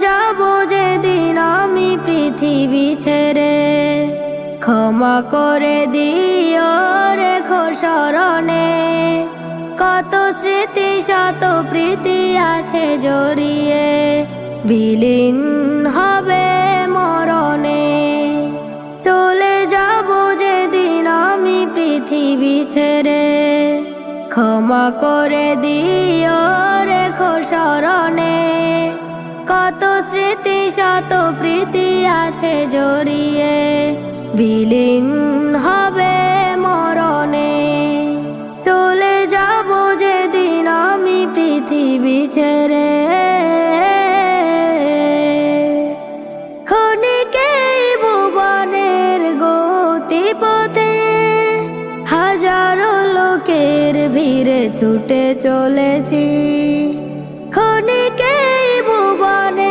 যাব যেদিন আমি পৃথিবী ছেড়ে, ক্ষমা করে দিও রেখো স্মরণে। কত স্মৃতি শত প্রীতি আছে জড়িয়ে, বিলীন হবে মরণে। চলে যাব যেদিন আমি পৃথিবী ছেড়ে, ক্ষমা করে দিও রেখো স্মরণে। কত স্মৃতি শত প্রীতি আছে জড়িয়ে, বিলীন হবে মরণে। চলে যাব যেদিন আমি পৃথিবী ছেড়ে। ক্ষণিকে ভুবনের গতিপথে, হাজারো লোকের ভিড়ে ছুটে চলেছি।